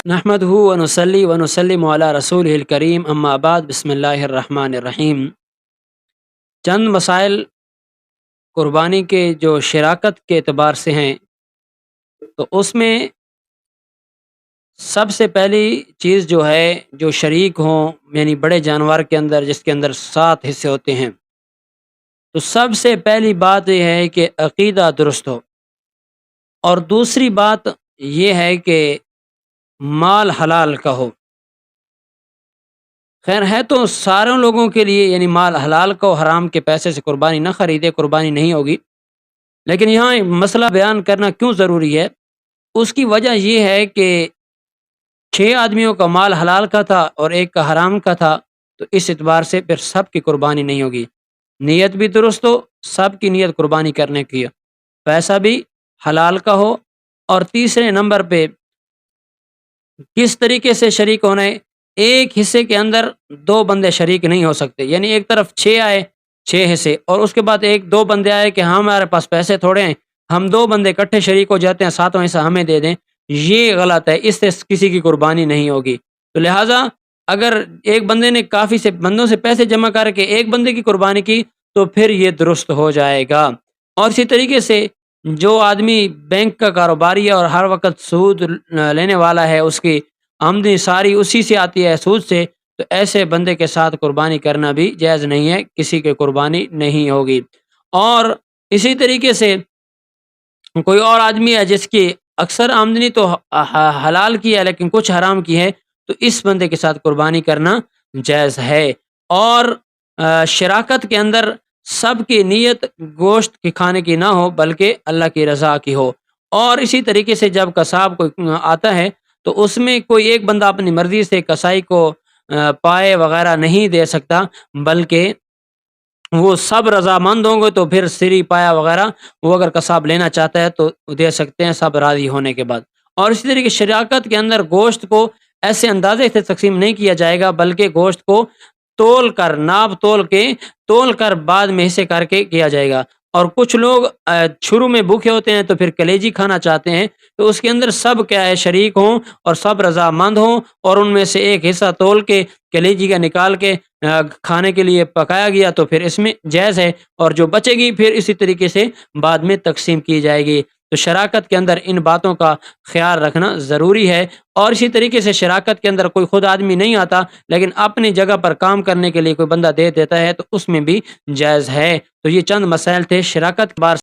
نحمدہ ونصلی ونسلم علی رسولہ الکریم، اما بعد، بسم اللہ الرحمن الرحیم۔ چند مسائل قربانی کے جو شراکت کے اعتبار سے ہیں، تو اس میں سب سے پہلی چیز جو ہے، جو شریک ہوں، یعنی بڑے جانور کے اندر جس کے اندر 7 حصے ہوتے ہیں، تو سب سے پہلی بات یہ ہے کہ عقیدہ درست ہو، اور دوسری بات یہ ہے کہ مال حلال کا ہو۔ خیر ہے تو سارے لوگوں کے لیے، یعنی مال حلال کا ہو، حرام کے پیسے سے قربانی نہ خریدے، قربانی نہیں ہوگی۔ لیکن یہاں مسئلہ بیان کرنا کیوں ضروری ہے، اس کی وجہ یہ ہے کہ 6 آدمیوں کا مال حلال کا تھا اور ایک کا حرام کا تھا، تو اس اعتبار سے پھر سب کی قربانی نہیں ہوگی۔ نیت بھی درست ہو، سب کی نیت قربانی کرنے کی، پیسہ بھی حلال کا ہو، اور تیسرے نمبر پہ کس طریقے سے شریک ہونا ہے۔ ایک حصے کے اندر 2 بندے شریک نہیں ہو سکتے، یعنی ایک طرف 6 آئے، 6 حصے، اور اس کے بعد 2 بندے آئے کہ ہمارے پاس پیسے تھوڑے ہیں، ہم 2 بندے اکٹھے شریک ہو جاتے ہیں، 7واں حصہ ہمیں دے دیں، یہ غلط ہے، اس سے کسی کی قربانی نہیں ہوگی۔ تو لہٰذا اگر ایک بندے نے کافی سے بندوں سے پیسے جمع کر کے ایک بندے کی قربانی کی تو پھر یہ درست ہو جائے گا۔ اور اسی طریقے سے جو آدمی بینک کا کاروباری ہے اور ہر وقت سود لینے والا ہے، اس کی آمدنی ساری اسی سے آتی ہے، سود سے، تو ایسے بندے کے ساتھ قربانی کرنا بھی جائز نہیں ہے، کسی کی قربانی نہیں ہوگی۔ اور اسی طریقے سے کوئی اور آدمی ہے جس کی اکثر آمدنی تو حلال کی ہے لیکن کچھ حرام کی ہے، تو اس بندے کے ساتھ قربانی کرنا جائز ہے۔ اور شراکت کے اندر سب کی نیت گوشت کے کھانے کی نہ ہو بلکہ اللہ کی رضا کی ہو۔ اور اسی طریقے سے جب قصاب کوئی آتا ہے تو اس میں کوئی ایک بندہ اپنی مرضی سے کسائی کو پائے وغیرہ نہیں دے سکتا، بلکہ وہ سب رضامند ہوں گے، تو پھر سری پایا وغیرہ وہ اگر قصاب لینا چاہتا ہے تو دے سکتے ہیں، سب راضی ہونے کے بعد۔ اور اسی طریقے شراکت کے اندر گوشت کو ایسے اندازے سے تقسیم نہیں کیا جائے گا، بلکہ گوشت کو تول کر، ناپ تول کر بعد میں حصے کر کے کیا جائے گا۔ اور کچھ لوگ شروع میں بھوکے ہوتے ہیں تو پھر کلیجی کھانا چاہتے ہیں، تو اس کے اندر سب کیا ہے، شریک ہوں اور سب رضامند ہوں، اور ان میں سے ایک حصہ تول کے کلیجی کا نکال کے کھانے کے لیے پکایا گیا تو پھر اس میں جائز ہے، اور جو بچے گی پھر اسی طریقے سے بعد میں تقسیم کی جائے گی۔ تو شراکت کے اندر ان باتوں کا خیال رکھنا ضروری ہے۔ اور اسی طریقے سے شراکت کے اندر کوئی خود آدمی نہیں آتا لیکن اپنی جگہ پر کام کرنے کے لیے کوئی بندہ دے دیتا ہے، تو اس میں بھی جائز ہے۔ تو یہ چند مسائل تھے شراکت کے بارے